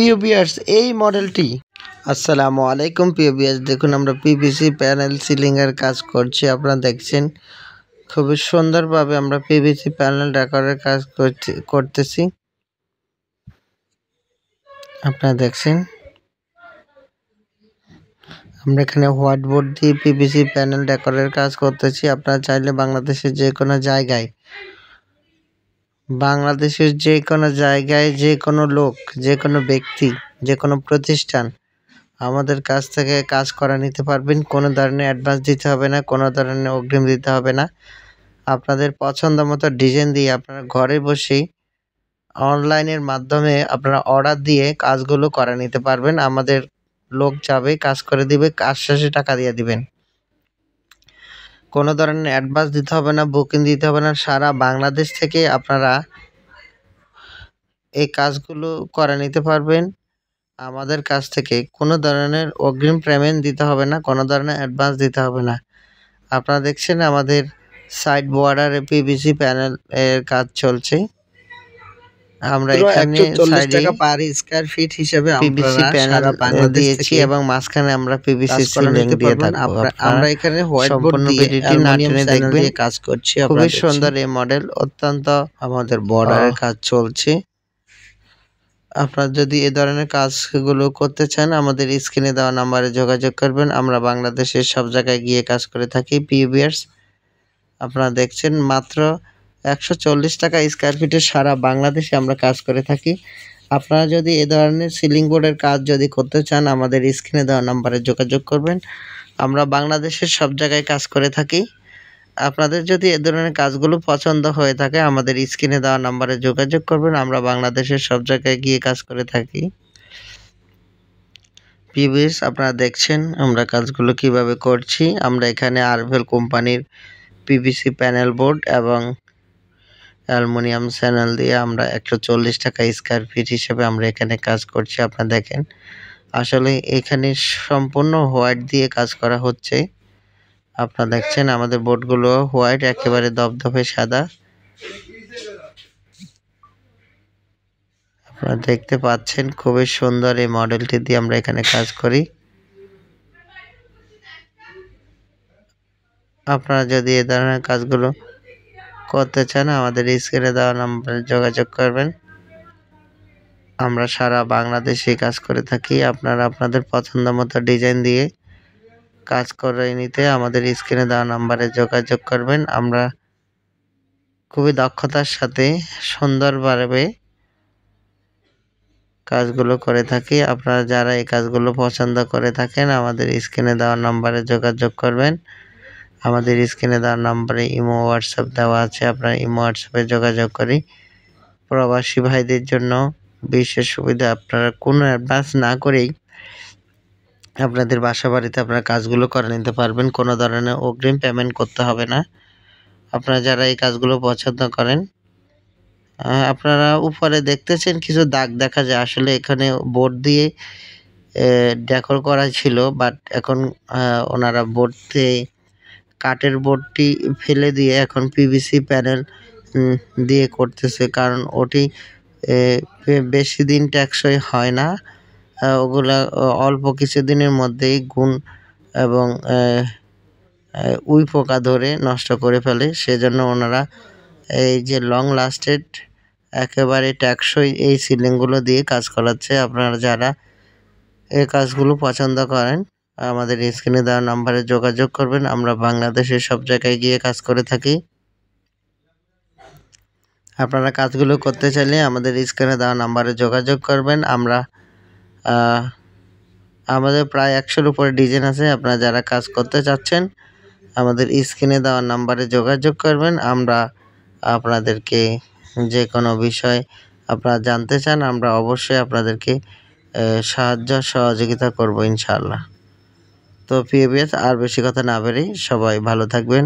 প্রিয় ভিউয়ার্স, এই মডেলটি আসসালামু আলাইকুম। প্রিয় ভিউয়ার্স, দেখুন আমরা পিভিসি প্যানেল সিলিংয়ের কাজ করছি। আপনারা দেখছেন খুবই সুন্দরভাবে আমরা পিভিসি প্যানেল ডেকোরের কাজ করতেছি। আপনারা দেখছেন আমরা এখানে হোয়াইট বোর্ড দিয়ে পিভিসি প্যানেল ডেকোরের কাজ করতেছি। আপনারা চাইলে বাংলাদেশের যে কোনো জায়গায় যে কোনো লোক, যে কোনো ব্যক্তি, যে কোনো প্রতিষ্ঠান আমাদের কাছ থেকে কাজ করা নিতে পারবেন। কোনো ধরনের অ্যাডভান্স দিতে হবে না, কোনো ধরনের অগ্রিম দিতে হবে না। আপনাদের পছন্দ মতো ডিজাইন দিয়ে আপনারা ঘরে বসেই অনলাইনের মাধ্যমে আপনারা অর্ডার দিয়ে কাজগুলো করা নিতে পারবেন। আমাদের লোক যাবে, কাজ করে দিবে, কাজ শেষে টাকা দিয়ে দিবেন। কোনো ধরনের অ্যাডভান্স দিতে হবে না, বুকিং দিতে হবে না। সারা বাংলাদেশ থেকে আপনারা এই কাজগুলো করে নিতে পারবেন আমাদের কাছ থেকে। কোনো ধরনের অগ্রিম পেমেন্ট দিতে হবে না, কোনো ধরনের অ্যাডভান্স দিতে হবে না। আপনারা দেখছেন আমাদের সাইড বর্ডারে পিভিসি প্যানেল এর কাজ চলছে। আমরা এখানে সাইডে টাকা পার স্কয়ার ফিট হিসেবে পিভিসি প্যানেল দিয়েছি এবং মাঝখানে আমরা পিভিসি সিলিং দিয়ে থাকবো। আমরা এখানে হোয়াইট বোর্ড সম্পূর্ণ দিয়ে ভিডিওটি না টেনে দেখবেন। কাজ করছি। খুবই সুন্দর এই মডেল, অত্যন্ত আমাদের বর্ডারের কাজ চলছে। আপনারা যদি এ ধরনের কাজগুলো করতে চান আমাদের স্ক্রিনে দেওয়া নাম্বারে যোগাযোগ করবেন। আমরা বাংলাদেশের সব জায়গায় গিয়ে কাজ করে থাকি। প্রিয় ভিউয়ার্স, আপনারা দেখছেন মাত্র 140 টাকা স্কয়ার ফিটে সারা বাংলাদেশে আমরা কাজ করে থাকি। আপনারা যদি এ ধরনের সিলিং বোর্ডের কাজ যদি করতে চান আমাদের স্ক্রিনে দেওয়া নাম্বারে যোগাযোগ করবেন। আমরা বাংলাদেশের সব জায়গায় কাজ করে থাকি। আপনাদের যদি এ ধরনের কাজগুলো পছন্দ হয়ে থাকে আমাদের স্ক্রিনে দেওয়া নাম্বারে যোগাযোগ করবেন। আমরা বাংলাদেশের সব জায়গায় গিয়ে কাজ করে থাকি। ভিউয়ার্স, আপনারা দেখছেন আমরা কাজগুলো কিভাবে করছি। আমরা এখানে আরভেল কোম্পানির পিভিসি প্যানেল বোর্ড এবং অ্যালুমিনিয়াম চ্যানেল দিয়ে আমরা 140 টাকা স্কয়ার ফিট হিসেবে আমরা এখানে কাজ করছি। আপনারা দেখেন আসলে এখানে সম্পূর্ণ হোয়াইট দিয়ে কাজ করা হচ্ছে। আপনারা দেখছেন আমাদের বোর্ডগুলো হোয়াইট, একেবারে দপদপে সাদা। আপনারা দেখতে পাচ্ছেন খুবই সুন্দর এই মডেলটি দিয়ে আমরা এখানে কাজ করি। আপনারা যদি এই ধরনের কাজগুলো করতে চান আমাদের স্ক্রিনে দেওয়া নাম্বারে যোগাযোগ করবেন। আমরা সারা বাংলাদেশে কাজ করে থাকি। আপনারা আপনাদের পছন্দ মতো ডিজাইন দিয়ে কাজ করে নিতে আমাদের স্ক্রিনে দেওয়া নাম্বারে যোগাযোগ করবেন। আমরা খুবই দক্ষতার সাথে সুন্দরভাবে কাজগুলো করে থাকি। আপনারা যারা এই কাজগুলো পছন্দ করে থাকেন আমাদের স্ক্রিনে দেওয়া নাম্বারে যোগাযোগ করবেন। আমাদের স্ক্রিনে দেওয়া নাম্বারে ইমো হোয়াটসঅ্যাপ দেওয়া আছে। আপনারা ইমো হোয়াটসঅ্যাপে যোগাযোগ করি। প্রবাসী ভাইদের জন্য বিশেষ সুবিধা, আপনারা কোনো অ্যাডভান্স না করেই আপনাদের বাসা বাড়িতে আপনারা কাজগুলো করে নিতে পারবেন। কোনো ধরনের অগ্রিম পেমেন্ট করতে হবে না। আপনারা যারা এই কাজগুলো পছন্দ করেন, আপনারা উপরে দেখতেছেন কিছু দাগ দেখা যায়। আসলে এখানে বোর্ড দিয়ে ডেকোর করা ছিল, বাট এখন ওনারা বোর্ডে কাঠের বোর্ডটি ফেলে দিয়ে এখন পিভিসি প্যানেল দিয়ে করতেছে, কারণ ওটি বেশি দিন টেকসই হয় না। ওগুলা অল্প কিছুদিনের মধ্যেই গুণ এবং উই পোকা ধরে নষ্ট করে ফেলে। সেজন্য ওনারা এই যে লং লাস্টেড একেবারে টেকসই এই সিলিংগুলো দিয়ে কাজ করাচ্ছে। আপনারা যারা এই কাজগুলো পছন্দ করেন আমাদের স্ক্রিনে দেওয়া নাম্বারে যোগাযোগ করবেন। আমরা বাংলাদেশের সব জায়গায় গিয়ে কাজ করে থাকি। আপনারা কাজগুলো করতে চাইলে আমাদের স্ক্রিনে দেওয়া নাম্বারে যোগাযোগ করবেন। আমাদের প্রায় 100-এর উপরে ডিজাইন আছে। আপনারা যারা কাজ করতে চাচ্ছেন আমাদের স্ক্রিনে দেওয়া নাম্বারে যোগাযোগ করবেন। আমরা আপনাদেরকে যে কোনো বিষয় আপনারা জানতে চান আমরা অবশ্যই আপনাদেরকে সহযোগিতা করব ইনশাআল্লাহ। তো প্রিয় ভিউয়ার্স, আর বেশি কথা না বেরিয়ে সবাই ভালো থাকবেন,